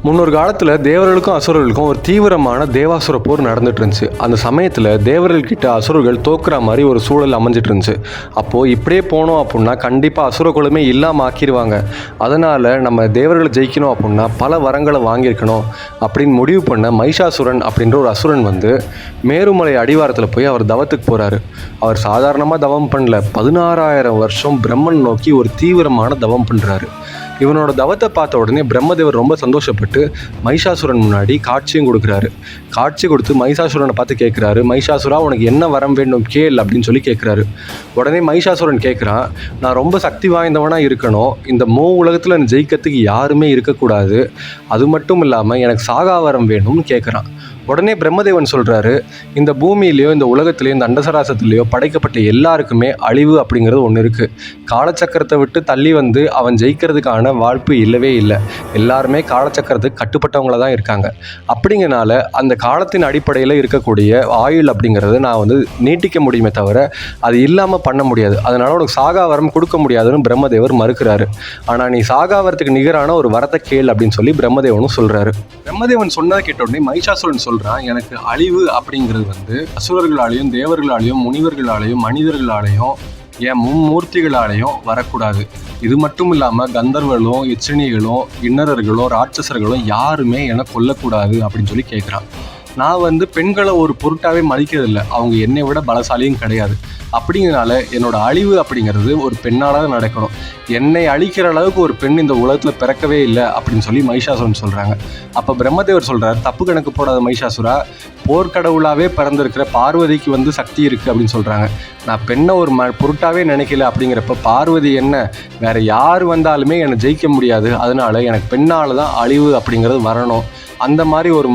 முன்னொரு காலத்தில் தேவர்களுக்கும் அசுரர்களுக்கும் ஒரு தீவிரமான தேவாசுர போர் நடந்துட்டு இருந்துச்சு. அந்த சமயத்தில் தேவர்கள்கிட்ட அசுரர்கள் தோக்குற மாதிரி ஒரு சூழல் அமைஞ்சிட்டு இருந்துச்சு. அப்போது இப்படியே போனோம் அப்படின்னா கண்டிப்பாக அசுர குலமே இல்லாமல் ஆக்கிடுவாங்க. அதனால் நம்ம தேவர்களை ஜெயிக்கணும் அப்படின்னா பல வரங்களை வாங்கியிருக்கணும் அப்படின்னு முடிவு பண்ண மைஷாசுரன் அப்படின்ற ஒரு அசுரன் வந்து மேருமலை அடிவாரத்தில் போய் அவர் தவத்துக்கு போகிறாரு. அவர் சாதாரணமாக தவம் பண்ணல, 16,000 வருஷம் பிரம்மன் நோக்கி ஒரு தீவிரமான தவம் பண்ணுறாரு. இவனோட தவத்தை பார்த்த உடனே பிரம்மதேவர் ரொம்ப சந்தோஷப்பட்டு மைஷாசுரன் முன்னாடி காட்சியும் கொடுக்குறாரு. காட்சி கொடுத்து மைஷாசுரனை பார்த்து கேட்குறாரு, மைஷாசுரா உனக்கு என்ன வரம் வேண்டும் கேள் அப்படின்னு சொல்லி கேட்குறாரு. உடனே மைஷாசுரன் கேட்குறான், நான் ரொம்ப சக்தி வாய்ந்தவனாக இருக்கணும், இந்த உலகத்தில் என்னை ஜெயிக்கிறதுக்கு யாருமே இருக்கக்கூடாது, அது மட்டும் இல்லாமல் எனக்கு சாகா வரம் வேணும்னு கேட்குறான். உடனே பிரம்மதேவன் சொல்கிறாரு, இந்த பூமியிலையோ இந்த உலகத்திலையோ இந்த அண்டசராசத்துலேயோ படைக்கப்பட்ட எல்லாருக்குமே அழிவு அப்படிங்கிறது ஒன்று இருக்குது. காலச்சக்கரத்தை விட்டு தள்ளி வந்து அவன் ஜெயிக்கிறதுக்கான வாய்ப்பு இல்லவே இல்லை. எல்லாருமே காலச்சக்கரத்துக்கு கட்டுப்பட்டவங்கள தான் இருக்காங்க. அப்படிங்கிறனால அந்த காலத்தின் அடிப்படையில் இருக்கக்கூடிய ஆயுள் அப்படிங்கிறது நான் வந்து நீட்டிக்க முடியுமே தவிர அது இல்லாமல் பண்ண முடியாது. அதனால் உனக்கு சாகாவரம் கொடுக்க முடியாதுன்னு பிரம்மதேவர் மறுக்கிறாரு. ஆனால் நீ சாகாவரத்துக்கு நிகரான ஒரு வரத்தை கேள் அப்படின்னு சொல்லி பிரம்மதேவனும் சொல்கிறாரு. பிரம்மதேவன் சொன்னதை கேட்ட உடனே மைஷாசுரன் சொல்கிறான், எனக்கு அழிவு அப்படிங்கிறது வந்து அசுரர்களாலேயும் தேவர்களாலேயும் முனிவர்களாலேயும் மனிதர்களாலேயும் ஏன் மும்மூர்த்திகளாலேயும் வரக்கூடாது. இது மட்டும் இல்லாமல் கந்தர்வர்களும் எச்சினிகளும் இன்னரர்களும் ராட்சசர்களும் யாருமே என்னை கொல்லக்கூடாது அப்படின்னு சொல்லி கேட்குறான். நான் வந்து பெண்களை ஒரு பொருட்டாவே மதிக்கிறதில்லை, அவங்க என்னை விட பலசாலியும் கிடையாது. அப்படிங்கிறனால என்னோட அழிவு அப்படிங்கிறது ஒரு பெண்ணால் தான் நடக்கணும். என்னை அழிக்கிற அளவுக்கு ஒரு பெண் இந்த உலகத்தில் பிறக்கவே இல்லை அப்படின்னு சொல்லி மைஷாசுரன் சொல்கிறாங்க. அப்போ பிரம்மதேவர் சொல்கிறார், தப்பு கணக்கு போடாத மைஷாசுரா, போர்க்கடவுளாகவே பிறந்திருக்கிற பார்வதிக்கு வந்து சக்தி இருக்குது அப்படின்னு சொல்கிறாங்க. நான் பெண்ணை ஒரு பொருட்டாவே நினைக்கல. அப்படிங்கிறப்ப பார்வதி என்ன வேறு யார் வந்தாலுமே என்னை ஜெயிக்க முடியாது, அதனால எனக்கு பெண்ணால் தான் அழிவு அப்படிங்கிறது வரணும், அந்த மாதிரி ஒரு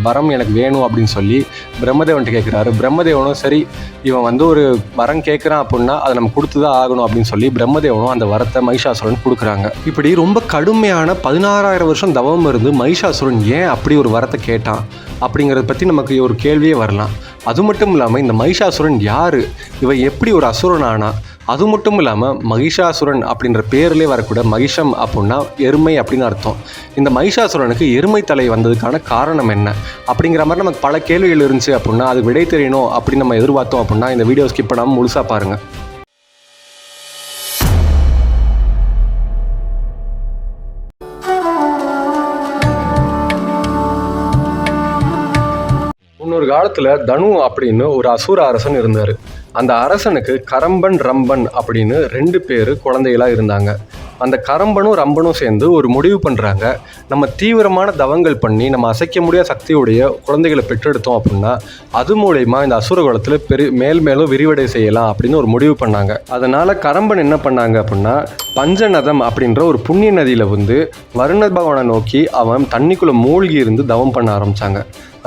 வரம் எனக்கு வேணும் அப்படின்னு சொல்லி பிரம்மதேவன்ட்டு கேட்குறாரு. பிரம்மதேவனும் சரி, இவன் வந்து ஒரு வரம் கேட்குறான் அப்படின்னா அதை நம்ம கொடுத்து தான் ஆகணும் அப்படின்னு சொல்லி பிரம்மதேவனும் அந்த வரத்தை மைஷாசுரன் கொடுக்குறாங்க. இப்படி ரொம்ப கடுமையான 16,000 வருஷம் தவம் இருந்து மைஷாசுரன் ஏன் அப்படி ஒரு வரத்தை கேட்டான் அப்படிங்கிறத பற்றி நமக்கு ஒரு கேள்வியே வரலாம். அது மட்டும் இல்லாமல் இந்த மைஷாசுரன் யார், இவன் எப்படி ஒரு அசுரன் ஆனா, அது மட்டும் இல்லாமல் மகிஷாசுரன் அப்படின்ற பேர்லேயே வரக்கூட மகிஷம் அப்படின்னா எருமை அப்படின்னு அர்த்தம். இந்த மகிஷாசுரனுக்கு எருமை தலை வந்ததுக்கான காரணம் என்ன அப்படிங்கிற மாதிரி நமக்கு பல கேள்விகள் இருந்துச்சு அப்படின்னா அது விடை தெரியணும் அப்படின்னு நம்ம எதிர்பார்த்தோம் அப்படின்னா இந்த வீடியோ ஸ்கிப் பண்ணாமல் முழுசாக பாருங்கள். முன்னொரு காலத்தில் தனு அப்படின்னு ஒரு அசுர அரசன் இருந்தார். அந்த அரசனுக்கு கரம்பன் ரம்பன் அப்படின்னு 2 பேர் குழந்தைகளாக இருந்தாங்க. அந்த கரம்பனும் ரம்பனும் சேர்ந்து ஒரு முடிவு பண்ணுறாங்க, நம்ம தீவிரமான தவங்கள் பண்ணி நம்ம அசைக்க முடியாத சக்தியுடைய குழந்தைகளை பெற்றெடுத்தோம் அப்படின்னா அது மூலயமா இந்த அசுர குலத்தில் மேலும் விரிவடை செய்யலாம் அப்படின்னு ஒரு முடிவு பண்ணாங்க. அதனால் கரம்பன் என்ன பண்ணாங்க அப்படின்னா பஞ்சநதம் அப்படின்ற ஒரு புண்ணிய நதியில் வந்து வருண பகவானை நோக்கி அவன் தண்ணிக்குள்ளே மூழ்கி இருந்து தவம் பண்ண ஆரம்பித்தாங்க.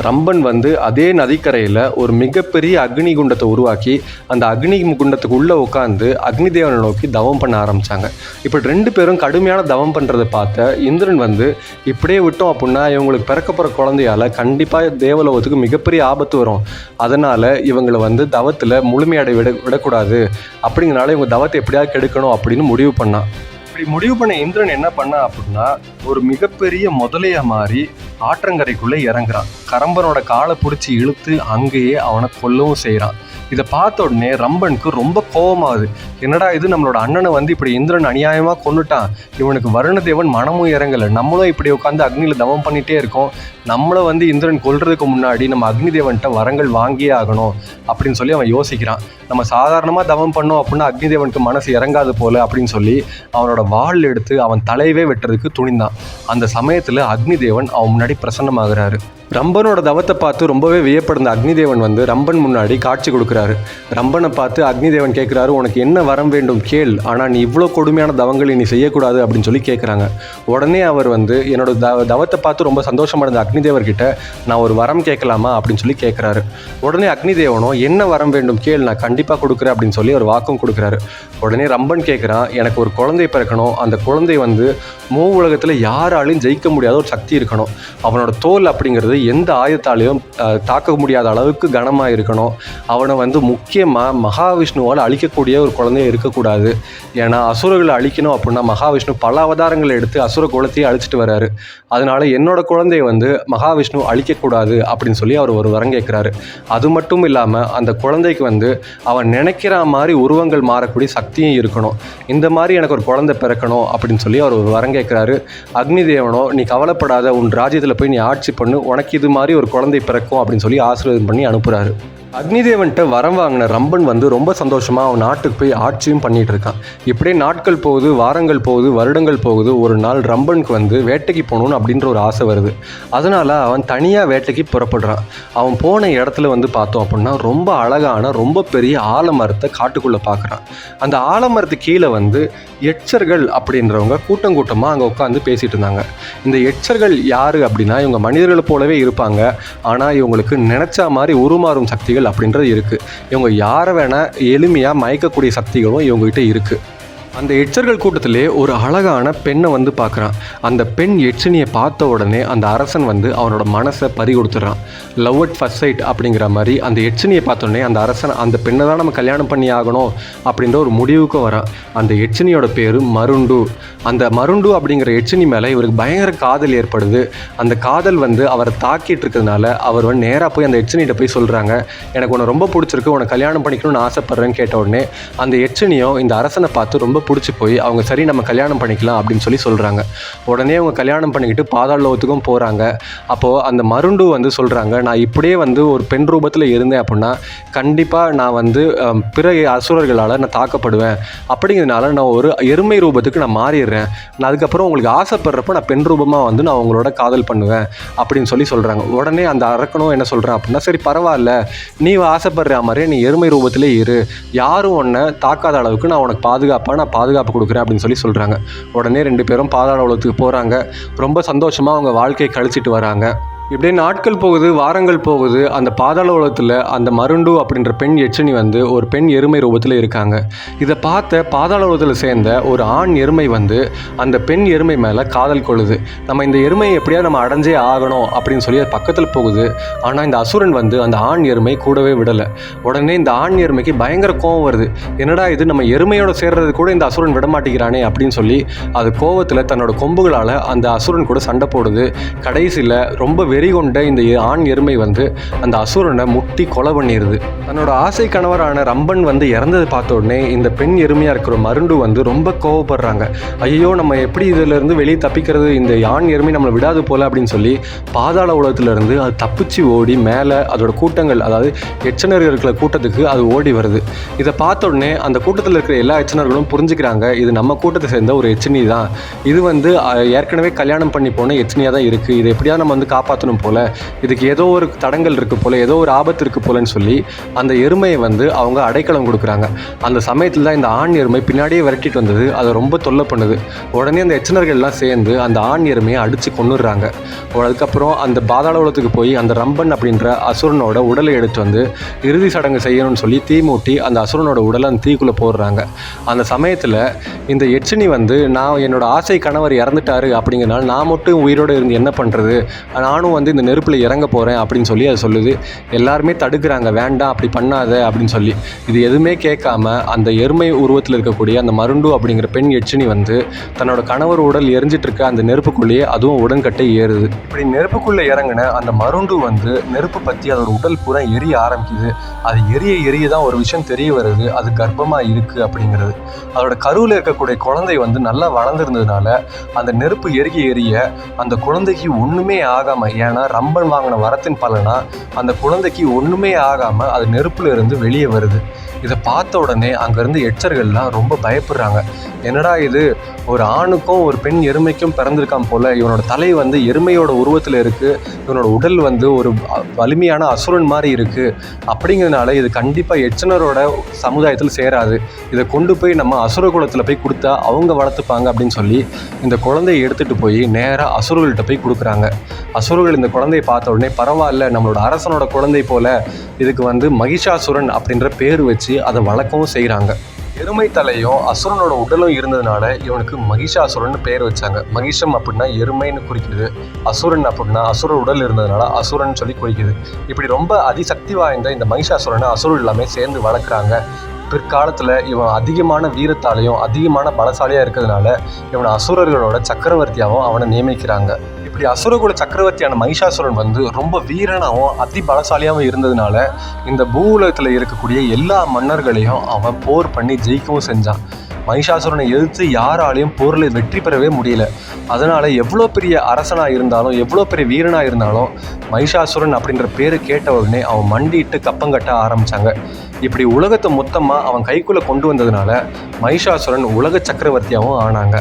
ரம்பன் வந்து அதே நதிக்கரையில் ஒரு மிகப்பெரிய அக்னி குண்டத்தை உருவாக்கி அந்த அக்னி குண்டத்துக்கு உள்ளே உட்காந்து அக்னி தேவனை நோக்கி தவம் பண்ண ஆரம்பித்தாங்க. இப்படி 2 பேரும் கடுமையான தவம் பண்ணுறதை பார்த்த இந்திரன் வந்து இப்படியே விட்டோம் அப்படின்னா இவங்களுக்கு பிறக்கப்புற குழந்தையால் கண்டிப்பாக தேவலோகத்துக்கு மிகப்பெரிய ஆபத்து வரும், அதனால் இவங்களை வந்து தவத்தில் முழுமையடை விடக்கூடாது, அப்படிங்கிறனால இவங்க தவத்தை எப்படியாவது கெடுக்கணும் அப்படின்னு முடிவு பண்ணான். இப்படி முடிவு பண்ண இந்திரன் என்ன பண்ணா அப்படின்னா ஒரு மிகப்பெரிய முதலையா மாறி ஆற்றங்கரைக்குள்ளே இறங்குறான். கரம்பனோட காலை பிடிச்சி இழுத்து அங்கேயே அவனை கொல்லவும் செய்கிறான். இதை பார்த்த உடனே ரம்பனுக்கு ரொம்ப கோபமாகுது. என்னடா இது, நம்மளோட அண்ணனை வந்து இப்படி இந்திரன் அநியாயமாக கொண்டுட்டான், இவனுக்கு வருணதேவன் மனமும் இறங்கலை, நம்மளும் இப்படி உட்காந்து அக்னியில் தவம் பண்ணிகிட்டே இருக்கோம், நம்மளை வந்து இந்திரன் கொல்றதுக்கு முன்னாடி நம்ம அக்னி தேவன்கிட்ட வரங்கள் வாங்கியே ஆகணும் அப்படின்னு சொல்லி அவன் யோசிக்கிறான். நம்ம சாதாரணமாக தவம் பண்ணோம் அப்படின்னா அக்னி தேவனுக்கு மனசு இறங்காது போல அப்படின்னு சொல்லி அவனோட வாள் எடுத்து அவன் தலையவே வெட்டுறதுக்கு துணிந்தான். அந்த சமயத்தில் அக்னி தேவன் அவன் முன்னாடி பிரசன்னமாகிறாரு. ரம்பனோட தவத்தை பார்த்து ரொம்பவே வியப்படுந்த அக்னி தேவன் வந்து ரம்பன் முன்னாடி காட்சி கொடுக்குறாரு. ரம்பனை பார்த்து அக்னி தேவன் கேட்குறாரு, உனக்கு என்ன வரம் வேண்டும் கேள், ஆனால் நீ இவ்வளோ கொடுமையான தவங்களை நீ செய்யக்கூடாது அப்படின்னு சொல்லி கேட்குறாங்க. உடனே அவர் வந்து என்னோட தவத்தை பார்த்து ரொம்ப சந்தோஷமடைந்த அக்னி தேவர்கிட்ட நான் ஒரு வரம் கேட்கலாமா அப்படின்னு சொல்லி கேட்குறாரு. உடனே அக்னி தேவனும் என்ன வரம் வேண்டும் கேள், நான் கண்டிப்பாக கொடுக்குறேன் அப்படின்னு சொல்லி ஒரு வாக்கும் கொடுக்குறாரு. உடனே ரம்பன் கேட்குறான், எனக்கு ஒரு குழந்தை பிறக்கணும், அந்த குழந்தை வந்து உலகத்தில் யாராலையும் ஜெயிக்க முடியாத ஒரு சக்தி இருக்கணும், அவனோட தோல் அப்படிங்கிறது வந்து எந்த ஆயுதத்தாலையும் தாக்க முடியாத அளவுக்கு கனமாக இருக்கணும். அவனை வந்து முக்கியமாக மகாவிஷ்ணுவால் அழிக்கக்கூடிய ஒரு குழந்தைய இருக்கக்கூடாது. ஏன்னா அசுரர்களை அழிக்கணும் அப்படின்னா மகாவிஷ்ணு பல அவதாரங்களை எடுத்து அசுர குலத்தையே அழிச்சிட்டு வர்றாரு. அதனால என்னோட குழந்தைய வந்து மகாவிஷ்ணு அழிக்கக்கூடாது அப்படின்னு சொல்லி அவர் ஒரு வரம் கேட்குறாரு. அது மட்டும் இல்லாமல் அந்த குழந்தைக்கு வந்து அவன் நினைக்கிற மாதிரி உருவங்கள் மாறக்கூடிய சக்தியும் இருக்கணும். இந்த மாதிரி எனக்கு ஒரு குழந்தை பிறக்கணும் அப்படின்னு சொல்லி அவர் ஒரு வரம் கேட்குறாரு. அக்னி தேவனோ, நீ கவலைப்படாத, உன் ராஜ்யத்தில் போய் நீ ஆட்சி பண்ணு, உனக்கு இது மாதிரி ஒரு குழந்தை பிறக்கும் அப்படின்னு சொல்லி ஆசீர்வாதம் பண்ணி அனுப்புகிறாரு. அக்னிதேவன்கிட்ட வரம் வாங்கின ரம்பன் வந்து ரொம்ப சந்தோஷமாக அவன் நாட்டுக்கு போய் ஆட்சியும் பண்ணிகிட்டு இருக்கான். இப்படியே நாட்கள் போகுது, வாரங்கள் போகுது, வருடங்கள் போகுது. ஒரு நாள் ரம்பனுக்கு வந்து வேட்டைக்கு போகணுன்னு அப்படின்ற ஒரு ஆசை வருது. அதனால் அவன் தனியாக வேட்டைக்கு புறப்படுறான். அவன் போன இடத்துல வந்து பார்த்தோம் அப்படின்னா ரொம்ப அழகான ரொம்ப பெரிய ஆலமரத்தை காட்டுக்குள்ளே பார்க்குறான். அந்த ஆலமரத்து கீழே வந்து எச்சர்கள் அப்படின்றவங்க கூட்டம் கூட்டமாக அங்கே உட்காந்து பேசிகிட்டு இருந்தாங்க. இந்த எச்சர்கள் யார் அப்படின்னா இவங்க மனிதர்களை போலவே இருப்பாங்க. ஆனால் இவங்களுக்கு நினச்ச மாதிரி உருமாறும் சக்திகள் அப்படின்றது இருக்குது. இவங்க யாரை வேணால் எளிமையாக மயக்கக்கூடிய சக்திகளும் இவங்ககிட்ட இருக்குது. அந்த எச்சர்கள் கூட்டத்திலே ஒரு அழகான பெண்ணை வந்து பார்க்குறான். அந்த பெண் எச்சினியை பார்த்த உடனே அந்த அரசன் வந்து அவனோட மனசை பறி கொடுத்துட்றான். லவ் அட் ஃபர்ஸ்ட் சைட் அப்படிங்கிற மாதிரி அந்த எச்சினியை பார்த்தோடனே அந்த அரசன் அந்த பெண்ணை தான் நம்ம கல்யாணம் பண்ணி ஆகணும் அப்படின்ற ஒரு முடிவுக்கும் வரான். அந்த எச்சினியோட பேர் மருண்டு. அந்த மருண்டு அப்படிங்கிற எச்சினி மேலே இவருக்கு பயங்கர காதல் ஏற்படுது. அந்த காதல் வந்து அவரை தாக்கிட்டு இருக்கிறதுனால அவர் வந்து நேராக போய் அந்த எச்சினிகிட்ட போய் சொல்கிறாங்க, எனக்கு உன்னை ரொம்ப பிடிச்சிருக்கு, உன்னை கல்யாணம் பண்ணிக்கணும்னு ஆசைப்பட்றேன்னு கேட்ட உடனே அந்த எச்சினியும் இந்த அரசனை பார்த்து ரொம்ப பிடிச்சி போய் அவங்க சரி நம்ம கல்யாணம் பண்ணிக்கலாம் அப்படின்னு சொல்லி சொல்கிறாங்க. உடனே அவங்க கல்யாணம் பண்ணிக்கிட்டு பாதாள லோகத்துக்கும் போகிறாங்க. அப்போது அந்த மருண்டு வந்து சொல்கிறாங்க, நான் இப்படியே வந்து ஒரு பெண் ரூபத்தில் இருந்தேன் அப்படின்னா கண்டிப்பாக நான் வந்து பிற அசுரர்களால் நான் தாக்கப்படுவேன். அப்படிங்கிறதுனால நான் ஒரு எருமை ரூபத்துக்கு நான் மாறிடுறேன். நான் அதுக்கப்புறம் உங்களுக்கு ஆசைப்படுறப்ப நான் பெண் ரூபமாக வந்து நான் உங்களோட காதல் பண்ணுவேன் அப்படின்னு சொல்லி சொல்கிறாங்க. உடனே அந்த அரக்கனும் என்ன சொல்கிறேன் அப்படின்னா, சரி பரவாயில்ல, நீ ஆசைப்படுற மாதிரியே நீ எருமை ரூபத்திலே இரு, யாரும் உன்னை தாக்காத அளவுக்கு நான் உனக்கு நான் பாதுகாப்பு கொடுக்குறேன் அப்படின்னு சொல்லி சொல்கிறாங்க. உடனே 2 பேரும் பாதாள உலகத்துக்கு போகிறாங்க. ரொம்ப சந்தோஷமாக அவங்க வாழ்க்கையை கழிச்சிட்டு வராங்க. இப்படியே நாட்கள் போகுது, வாரங்கள் போகுது. அந்த பாதாள உலகத்தில் அந்த மருண்டு அப்படின்ற பெண் எச்சினி வந்து ஒரு பெண் எருமை ரூபத்தில் இருக்காங்க. இதை பார்த்த பாதாள உலகத்தில் சேர்ந்த ஒரு ஆண் எருமை வந்து அந்த பெண் எருமை மேலே காதல் கொள்ளுது. நம்ம இந்த எருமையை எப்படியாவது நம்ம அடைஞ்சே ஆகணும் அப்படின்னு சொல்லி அது பக்கத்தில் போகுது. ஆனால் இந்த அசுரன் வந்து அந்த ஆண் எருமை கூடவே விடலை. உடனே இந்த ஆண் எருமைக்கு பயங்கர கோபம் வருது. என்னடா இது, நம்ம எருமையோட சேர்றது கூட இந்த அசுரன் விடமாட்டேங்கிறானே அப்படின்னு சொல்லி அது கோபத்தில் தன்னோட கொம்புகளால் அந்த அசுரன் கூட சண்டை போடுது. கடைசியில் ரொம்ப வெறி கொண்ட இந்த ஆண் எருமை வந்து அந்த அசுரனை முட்டி கொலை பண்ணிடுது. தன்னோட ஆசை கணவரான ரம்பன் வந்து இறந்ததை பார்த்த உடனே இந்த பெண் எருமையாக இருக்கிற மருண்டு வந்து ரொம்ப கோவப்படுறாங்க. ஐயோ, நம்ம எப்படி இதிலிருந்து வெளியே தப்பிக்கிறது, இந்த ஆண் எருமை நம்மளை விடாது போல அப்படின்னு சொல்லி பாதாள உலகத்திலிருந்து அது தப்பிச்சு ஓடி மேலே அதோட கூட்டங்கள், அதாவது எச்சனர் இருக்கிற கூட்டத்துக்கு அது ஓடி வருது. இதை பார்த்த உடனே அந்த கூட்டத்தில் இருக்கிற எல்லா எச்சனர்களும் புரிஞ்சுக்கிறாங்க, இது நம்ம கூட்டத்தை சேர்ந்த ஒரு எச்சினி தான். இது வந்து ஏற்கனவே கல்யாணம் பண்ணி போன எச்சினியாக தான் இருக்குது. இதை எப்படியா நம்ம வந்து காப்பாற்றணும் போல, இதுக்கு ஏதோ ஒரு தடங்கள் இருக்குது போல, ஏதோ ஒரு ஆபத்து இருக்குது போலன்னு சொல்லி அந்த எருமையை வந்து அவங்க அடைக்கலம் கொடுக்குறாங்க. அந்த சமயத்தில் தான் இந்த ஆண் எருமை பின்னாடியே விரட்டிட்டு வந்தது அதை ரொம்ப தொல்லை பண்ணுது. உடனே அந்த எச்சனர்கள்லாம் சேர்ந்து அந்த ஆண் எருமையை அடித்து கொன்னுடுறாங்க. அதுக்கப்புறம் அந்த பாதாள உலகத்துக்கு போய் அந்த ரம்பன் அப்படின்ற அசுரனோட உடலை எடுத்து வந்து இறுதி சடங்கு செய்யணும்னு சொல்லி தீ மூட்டி அந்த அசுரனோட உடலை அந்த தீக்குள்ளே போடுறாங்க. அந்த சமயத்தில் இந்த எச்சினி வந்து, நான் என்னோட ஆசை கணவர் இறந்துட்டாரு அப்படிங்கிறனால நான் மட்டும் உயிரோடு இருந்து என்ன பண்ணுறது, நானும் வந்து இந்த நெருப்பில் இறங்க போகிறேன் அப்படின்னு சொல்லி அது சொல்லுது. எல்லாருமே தடுக்கிறாங்க, வேண்டாம் அப்படி பண்ணாத அப்படின்னு சொல்லி. இது எதுவுமே கேட்காம அந்த எருமை உருவத்தில் இருக்கக்கூடிய அந்த மருண்டு அப்படிங்கிற பெண் எச்சினி வந்து தன்னோட கணவர் உடல் எரிஞ்சிட்டு இருக்க அந்த நெருப்புக்குள்ளேயே அதுவும் உடன்கட்டை ஏறுது. இப்படி நெருப்புக்குள்ளே இறங்கின அந்த மருண்டு வந்து நெருப்பு பற்றி அதோட உடல் பூரா எரிய ஆரம்பிக்குது. அது எரிய தான் ஒரு விஷயம் தெரிய வருது, அது கர்ப்பமாக இருக்குது அப்படிங்கிறது. அதோட கருவில் இருக்கக்கூடிய குழந்தை வந்து நல்லா வளர்ந்துருந்ததுனால அந்த நெருப்பு எரிய அந்த குழந்தைக்கு ஒன்றுமே ஆகாமல், ஏன்னா ரம்பன் வாங்கின வரத்தின் பலனா அந்த குழந்தைக்கு ஒன்றுமே ஆகாமல் அது நெருப்புல இருந்து வெளியே வருது. இதை பார்த்த உடனே அங்கேருந்து எச்சர்கள்லாம் ரொம்ப பயப்படுறாங்க. என்னடா இது, ஒரு ஆணுக்கும் ஒரு பெண் எருமைக்கும் பிறந்திருக்கான் போல, இவனோட தலை வந்து எருமையோட உருவத்தில் இருக்குது, இவனோட உடல் வந்து ஒரு வலிமையான அசுரன் மாதிரி இருக்குது, அப்படிங்கிறதுனால இது கண்டிப்பாக எச்சனரோட சமுதாயத்தில் சேராது, இதை கொண்டு போய் நம்ம அசுர குலத்தில் போய் கொடுத்தா அவங்க வளர்த்துப்பாங்க அப்படின்னு சொல்லி இந்த குழந்தையை எடுத்துகிட்டு போய் நேராக அசுரர்கள்ட்ட போய் கொடுக்குறாங்க. அசுரர்கள் இந்த குழந்தையை பார்த்த உடனே, பரவாயில்ல, நம்மளோட அரசனோட குழந்தை போல, இதுக்கு வந்து மகிஷாசுரன் அப்படின்ற பேர் வச்சு அதை வளர்க்கவும் செய்கிறாங்க. எருமை தலையும் அசுரனோட உடலும் இருந்ததுனால இவனுக்கு மகிஷாசுரன் பேர் வச்சாங்க. மகிஷம் அப்படின்னா எருமைன்னு குறிக்குது, அசுரன் அப்படின்னா அசுர உடல் இருந்ததுனால அசுரன் சொல்லி குறிக்குது. இப்படி ரொம்ப அதிசக்தி வாய்ந்த இந்த மகிஷாசுரனை அசுரன் எல்லாமே சேர்ந்து வளர்க்குறாங்க. பிற்காலத்தில் இவன் அதிகமான வீரத்தாலையும் அதிகமான பலசாலியாக இருக்கிறதுனால இவனை அசுரர்களோட சக்கரவர்த்தியாகவும் அவனை நியமிக்கிறாங்க. இப்படி அசுரகுல சக்கரவர்த்தியான மகிஷாசுரன் வந்து ரொம்ப வீரனாகவும் அதி பலசாலியாகவும் இருந்ததுனால இந்த பூவுலகத்தில் இருக்கக்கூடிய எல்லா மன்னர்களையும் அவன் போர் பண்ணி ஜெயிக்கவும் செஞ்சான். மகிஷாசுரனை எதிர்த்து யாராலையும் போரில் வெற்றி பெறவே முடியல. அதனால் எவ்வளோ பெரிய அரசனாக இருந்தாலும் எவ்வளோ பெரிய வீரனாக இருந்தாலும் மகிஷாசுரன் அப்படின்ற பேரை கேட்ட உடனே அவன் மண்டிட்டு கப்பங்கட்ட ஆரம்பித்தாங்க. இப்படி உலகத்தை மொத்தமாக அவன் கைக்குள்ளே கொண்டு வந்ததுனால மகிஷாசுரன் உலக சக்கரவர்த்தியாகவும் ஆனாங்க.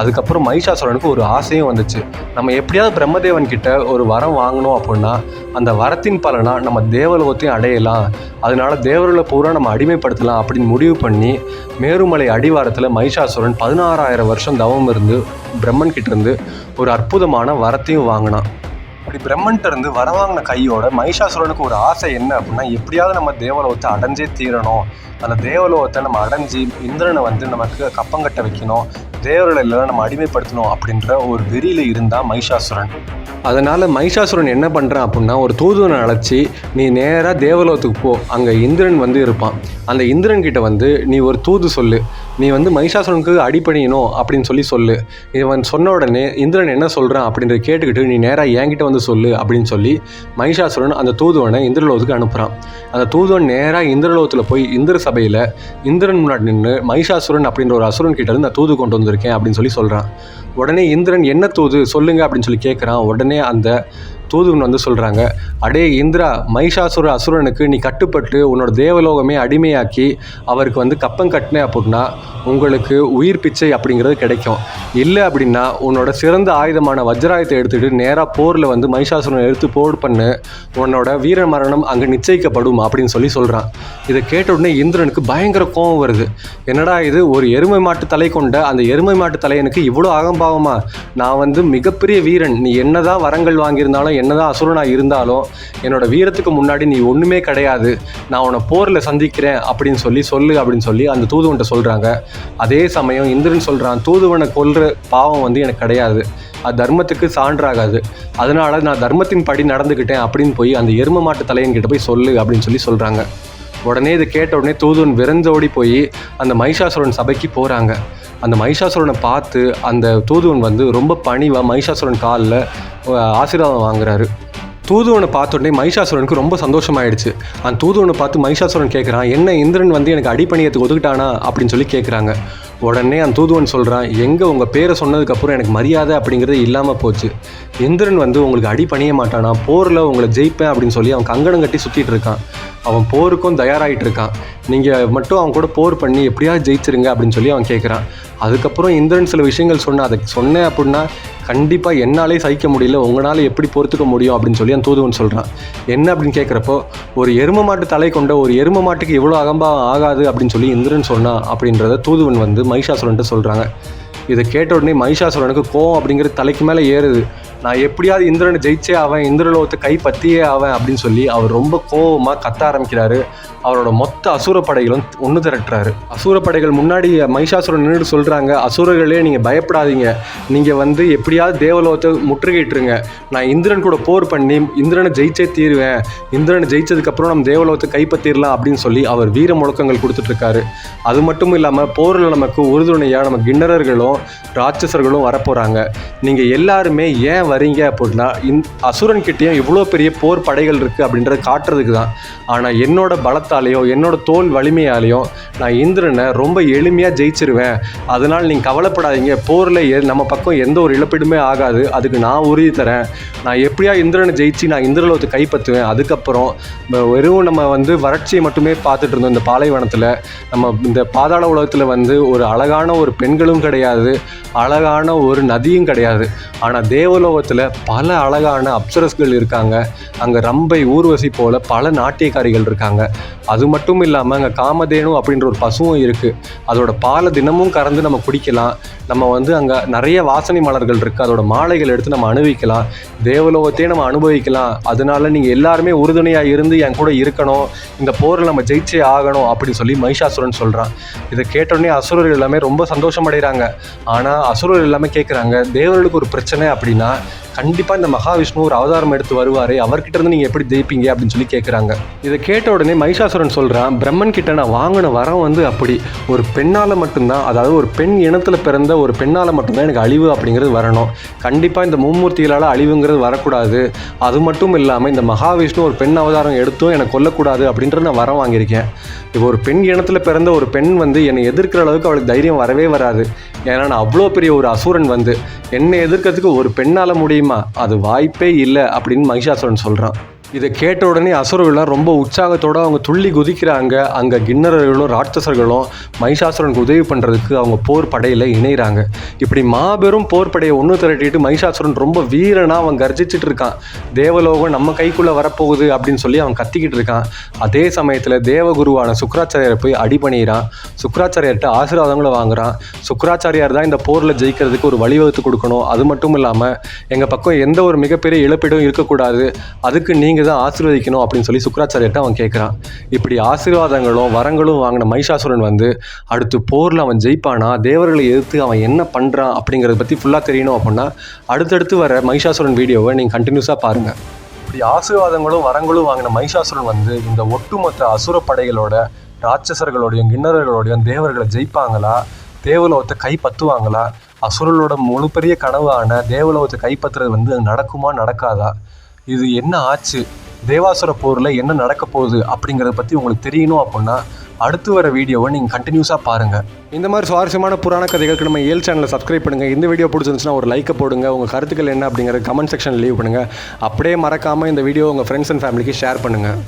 அதுக்கப்புறம் மகிஷாசுரனுக்கு ஒரு ஆசையும் வந்துச்சு. நம்ம எப்படியாவது பிரம்மதேவன் கிட்ட ஒரு வரம் வாங்கணும் அப்படின்னா அந்த வரத்தின் பலனாக நம்ம தேவலோகத்தையும் அடையலாம், அதனால தேவர்களை பூரா நம்ம அடிமைப்படுத்தலாம் அப்படின்னு முடிவு பண்ணி மேருமலை அடிவாரத்தில் மகிஷாசுரன் 16,000 வருஷம் தவம் இருந்து பிரம்மன் கிட்ட இருந்து ஒரு அற்புதமான வரத்தையும் வாங்கினான். இப்படி பிரம்மன்ட்ட இருந்து வர வாங்கின கையோட மகிஷாசுரனுக்கு ஒரு ஆசை என்ன அப்படின்னா, எப்படியாவது நம்ம தேவலோகத்தை அடைஞ்சே தீரணும், அந்த தேவலோகத்தை நம்ம அடைஞ்சி இந்திரனை வந்து நமக்கு கப்பங்கட்ட வைக்கணும், தேவர்களை எல்லாம் நம்ம அடிமைப்படுத்தணும் அப்படின்ற ஒரு வெறியில் இருந்தால் மகிஷாசுரன். அதனால் மகிஷாசுரன் என்ன பண்ணுறான் அப்படின்னா, ஒரு தூதுவனை அழைச்சி நீ நேராக தேவலோகத்துக்கு போ, அங்கே இந்திரன் வந்து இருப்பான், அந்த இந்திரன் கிட்ட வந்து நீ ஒரு தூது சொல்லு, நீ வந்து மகிஷாசுரனுக்கு அடிபணியணும் அப்படின்னு சொல்லு. இவன் சொன்ன உடனே இந்திரன் என்ன சொல்கிறான் அப்படின்றத கேட்டுக்கிட்டு நீ நேராக என்கிட்ட வந்து சொல்லு அப்படின்னு சொல்லி மகிஷாசுரன் அந்த தூதுவனை இந்திரலோகத்துக்கு அனுப்புகிறான். அந்த தூதுவன் நேராக இந்திரலோகத்தில் போய் இந்திர சபையில் இந்திரன் முன்னாடி நின்று மகிஷாசுரன் அப்படின்ற ஒரு அசுரன் கிட்ட இருந்து நான் தூது கொண்டு வந்திருக்கேன் அப்படின்னு சொல்கிறான். உடனே இந்திரன் என்ன தூது சொல்லுங்க அப்படின்னு சொல்லி கேட்குறான். உடனே அந்த தூதுவன் வந்து சொல்கிறாங்க, அடே இந்திரா, மகிஷாசுர அசுரனுக்கு நீ கட்டுப்பட்டு உன்னோட தேவலோகமே அடிமையாக்கி அவருக்கு வந்து கப்பம் கட்டினே அப்படின்னா உங்களுக்கு உயிர் பிச்சை அப்படிங்கிறது கிடைக்கும். இல்லை அப்படின்னா உன்னோட சிறந்த ஆயுதமான வஜ்ராயுதத்தை எடுத்துகிட்டு நேராக போரில் வந்து மகிஷாசுரனை எடுத்து போர் பண்ணு, உன்னோட வீர மரணம் அங்கே நிச்சயிக்கப்படும் அப்படின்னு சொல்கிறான். இதை கேட்ட உடனே இந்திரனுக்கு பயங்கர கோபம் வருது. என்னடா இது, ஒரு எருமை மாட்டு தலை கொண்ட அந்த எருமை மாட்டு தலையனுக்கு இவ்வளோ அகம்பாவமா? நான் வந்து மிகப்பெரிய வீரன், நீ என்னதான் வரங்கள் வாங்கியிருந்தாலும் என்னதான் அசுரனாக இருந்தாலும் என்னோட வீரத்துக்கு முன்னாடி நீ ஒன்றுமே கிடையாது, நான் உன்னை போரில் சந்திக்கிறேன் அப்படின்னு சொல்லு அப்படின்னு சொல்லி அந்த தூதுவன்ட்ட சொல்கிறாங்க. அதே சமயம் இந்திரன் சொல்கிறான், தூதுவனை கொல்ற பாவம் வந்து எனக்கு கிடையாது, அது தர்மத்துக்கு சான்றாகாது, அதனால நான் தர்மத்தின் படி நடந்துக்கிட்டேன் அப்படின்னு போய் அந்த எருமை மாட்டு தலையன்கிட்ட போய் சொல்லு அப்படின்னு சொல்கிறாங்க. உடனே இதை கேட்ட உடனே தூதுவன் விரைஞ்சோடி போய் அந்த மகிஷாசுரன் சபைக்கு போகிறாங்க. அந்த மகிஷாசுரனை பார்த்து அந்த தூதுவன் வந்து ரொம்ப பணிவாக மகிஷாசுரன் காலில் ஆசீர்வாதம் வாங்குறாரு. தூதுவனை பார்த்த உடனே மகிஷாசுரனுக்கு ரொம்ப சந்தோஷமாயிடுச்சு. அந்த தூதுவனை பார்த்து மகிஷாசுரன் கேட்குறான், என்ன இந்திரன் வந்து எனக்கு அடிப்பணியத்துக்கு ஒதுக்கிட்டானா அப்படின்னு சொல்லி கேட்குறாங்க. உடனே அந்த தூதுவன் சொல்கிறான், எங்கே உங்கள் பேரை சொன்னதுக்கப்புறம் எனக்கு மரியாதை அப்படிங்கிறது இல்லாமல் போச்சு, இந்திரன் வந்து உங்களுக்கு அடிப்பணிய மாட்டானா, போரில் உங்களை ஜெயிப்பேன் அப்படின்னு சொல்லி அவன் கங்கணம் கட்டி சுற்றிட்டு இருக்கான், அவன் போருக்கும் தயாராகிட்டு இருக்கான், நீங்கள் மட்டும் அவன் கூட போர் பண்ணி எப்படியாவது ஜெயிச்சிருங்க அப்படின்னு சொல்லி அவன் கேட்குறான். அதுக்கப்புறம் இந்திரன் சில விஷயங்கள் அதை சொன்னேன் அப்படின்னா கண்டிப்பாக என்னாலே சகிக்க முடியல, உங்களால் எப்படி பொறுத்துக்க முடியும் அப்படின்னு சொல்லி அந்த தூதுவன் சொல்கிறான். என்ன அப்படின்னு கேட்குறப்போ, ஒரு எருமை மாட்டு தலை கொண்ட ஒரு எருமை மாட்டுக்கு இவ்வளோ அகம்பாவம் ஆகாது அப்படின்னு சொல்லி இந்திரன் சொன்னான் அப்படின்றத தூதுவன் வந்து மகிஷாசுரன்ட்டு சொல்கிறாங்க. இதை கேட்ட உடனே மகிஷாசுரனுக்கு கோவம் அப்படிங்கிறது தலைக்கு மேலே ஏறுது. நான் எப்படியாவது இந்திரனை ஜெயிச்சே ஆவேன், இந்திரலோகத்தை கை பற்றியே ஆவேன் அப்படின்னு சொல்லி அவர் ரொம்ப கோவமாக கத்த ஆரம்பிக்கிறாரு. அவரோட மொத்த அசுரப்படைகளும் ஒன்று திரட்டுறாரு. அசுரப்படைகள் முன்னாடி மகிஷாசுரன் நின்று சொல்கிறாங்க, அசுரர்களே நீங்கள் பயப்படாதீங்க, நீங்கள் வந்து எப்படியாவது தேவலோகத்தை முற்றுகையிட்டுருங்க, நான் இந்திரன் கூட போர் பண்ணி இந்திரனை ஜெயிச்சே தீருவேன், இந்திரனை ஜெயிச்சதுக்கப்புறம் நம்ம தேவலோகத்தை கைப்பற்றிடலாம் அப்படின்னு சொல்லி அவர் வீர முழக்கங்கள் கொடுத்துட்ருக்காரு. அது மட்டும் இல்லாமல் போரில் நமக்கு உறுதுணையாக நம்ம கிண்ணறர்களும் ராட்சசர்களும் வரப்போகிறாங்க, நீங்கள் எல்லாருமே ஏன் வரீங்க அப்படின்னா அசுரன்கிட்டையும் இவ்வளோ பெரிய போர் படைகள் இருக்குது அப்படின்றத காட்டுறதுக்கு தான். ஆனால் என்னோட பலத்தாலேயோ என்னோட தோல் வலிமையாலேயோ நான் இந்திரனை ரொம்ப எளிமையாக ஜெயிச்சிருவேன், அதனால் நீங்கள் கவலைப்படாதீங்க, போரில் நம்ம பக்கம் எந்த ஒரு இழப்பீடுமே ஆகாது, அதுக்கு நான் உறுதி தரேன், நான் எப்படியா இந்திரனை ஜெயிச்சு நான் இந்திரலோகத்தை கைப்பற்றுவேன். அதுக்கப்புறம் வெறும் நம்ம வந்து வறட்சியை மட்டுமே பார்த்துட்டு இருந்தோம் இந்த பாலைவனத்தில், நம்ம இந்த பாதாள உலகத்தில் வந்து ஒரு அழகான ஒரு பெண்களும் கிடையாது, அழகான ஒரு நதியும் கிடையாது, ஆனால் தேவலோக தேவலோகத்தில் பல அழகான அப்சரஸ்கள் இருக்காங்க. அங்கே ரம்பை, ஊர்வசி போல் பல நாட்டியக்காரிகள் இருக்காங்க. அது மட்டும் இல்லாமல் அங்கே காமதேனு அப்படின்ற ஒரு பசுவும் இருக்குது. அதோட பாலை தினமும் கறந்து நம்ம குடிக்கலாம். நம்ம அங்கே நிறைய வாசனை மலர்கள் இருக்குது, அதோட மாலைகள் எடுத்து நம்ம அனுபவிக்கலாம். தேவலோகத்தையே நம்ம அனுபவிக்கலாம். அதனால நீங்கள் எல்லாருமே உறுதுணையாக இருந்து என் கூட இருக்கணும், இந்த போரில் நம்ம ஜெயிச்சே ஆகணும் அப்படின்னு சொல்லி மகிஷாசுரன் சொல்கிறான். இதை கேட்டோடனே அசுரர்கள் எல்லாமே ரொம்ப சந்தோஷம் அடைகிறாங்க. ஆனால் அசுரர்கள் எல்லாமே கேட்குறாங்க, தேவர்களுக்கு ஒரு பிரச்சனை அப்படின்னா கண்டிப்பாக இந்த மகாவிஷ்ணு ஒரு அவதாரம் எடுத்து வருவார், அவர்கிட்ட இருந்து நீங்கள் எப்படி ஜெயிப்பீங்க அப்படின்னு சொல்லி கேட்குறாங்க. இதை கேட்ட உடனே மகிஷாசுரன் சொல்கிறான், பிரம்மன் கிட்ட நான் வாங்கின வரம் அப்படி ஒரு பெண்ணால் மட்டும்தான், அதாவது ஒரு பெண் இனத்தில் பிறந்த ஒரு பெண்ணால் மட்டும்தான் எனக்கு அழிவு அப்படிங்கிறது வரணும். கண்டிப்பாக இந்த மும்மூர்த்திகளால் அழிவுங்கிறது வரக்கூடாது. அது மட்டும் இல்லாமல் இந்த மகாவிஷ்ணு ஒரு பெண் அவதாரம் எடுத்தும் எனக்கு கொல்லக்கூடாது அப்படின்றது நான் வரம் வாங்கியிருக்கேன். இப்போ ஒரு பெண் இனத்தில் பிறந்த ஒரு பெண் என்னை எதிர்க்கிற அளவுக்கு அவளுக்கு தைரியம் வரவே வராது. ஏன்னா நான் அவ்வளோ பெரிய ஒரு அசுரன் என்னை எதிர்க்கிறதுக்கு ஒரு பெண்ணால் முடியுமா? அது வாய்ப்பே இல்லை அப்படின்னு மகிஷாசுரன் சொல்கிறான். இதை கேட்ட உடனே அசுரர்கள்லாம் ரொம்ப உற்சாகத்தோடு அவங்க துள்ளி குதிக்கிறாங்க. அங்கே கிண்ணறர்களும் ராட்சசர்களும் மகிஷாசுரனுக்கு உதவி பண்ணுறதுக்கு அவங்க போர் படையில் இணைகிறாங்க. இப்படி மாபெரும் போர் படையை ஒன்று திரட்டிட்டு மகிஷாசுரன் ரொம்ப வீரனாக அவன் கர்ஜிச்சுட்டு இருக்கான். தேவலோகம் நம்ம கைக்குள்ளே வரப்போகுது அப்படின்னு சொல்லி அவன் கத்திக்கிட்டு இருக்கான். அதே சமயத்தில் தேவகுருவான சுக்ராச்சாரியார் போய் அடி பண்ணிடுறான். சுக்ராச்சாரியார்கிட்ட ஆசீர்வாதங்களை வாங்குறான். சுக்ராச்சாரியார் தான் இந்த போரில் ஜெயிக்கிறதுக்கு ஒரு வழிவகுத்து கொடுக்கணும். அது மட்டும் இல்லாமல் எங்கள் பக்கம் எந்த ஒரு மிகப்பெரிய இழப்பீடும் இருக்கக்கூடாது, அதுக்கு நீங்கள் தான் ஆசீர்வதிக்கணும் அப்படின்னு சொல்லி சுக்ராச்சாரியர்கிட்ட அவன் கேட்குறான். இப்படி ஆசீர்வாதங்களும் வரங்களும் வாங்கின மகிஷாசுரன் அடுத்து போரில் அவன் ஜெயிப்பானா, தேவர்களை எதிர்த்து அவன் என்ன பண்ணுறான் அப்படிங்கிறத பற்றி ஃபுல்லாக தெரியணும் அப்படின்னா அடுத்தடுத்து வர மகிஷாசுரன் வீடியோவை நீங்கள் கண்டினியூஸாக பாருங்கள். இப்படி ஆசீர்வாதங்களும் வரங்களும் வாங்கின மகிஷாசுரன் இந்த ஒட்டுமொத்த அசுர படைகளோட ராட்சசர்களோடையும் கிண்ணறர்களோடையும் தேவர்களை ஜெயிப்பாங்களா, தேவலோகத்தை கைப்பற்றுவாங்களா, அசுரர்களோட முழு பெரிய கனவான தேவலோகத்தை கைப்பற்றுறது நடக்குமா நடக்காதா, இது என்ன ஆச்சு, தேவாசுர போரில் என்ன நடக்க போகுது அப்படிங்கிறத பற்றி உங்களுக்கு தெரியணும் அப்படின்னா அடுத்து வர வீடியோவை நீங்கள் கண்டினியூஸாக பாருங்கள். இந்த மாதிரி சுவாரஸ்யமான புராண கதைகளுக்கு நம்ம ஏல் சேனலை சப்ஸ்கிரைப் பண்ணுங்கள். இந்த வீடியோ பிடிச்சிருந்துச்சுன்னா ஒரு லைக்கை போடுங்க. உங்கள் கருத்துக்கள் என்ன அப்படிங்கிற கமெண்ட் செக்ஷனில் லீவ் பண்ணுங்கள். அப்படியே மறக்காமல் இந்த வீடியோ உங்கள் ஃப்ரெண்ட்ஸ் அண்ட் ஃபேமிலிக்கு ஷேர் பண்ணுங்கள்.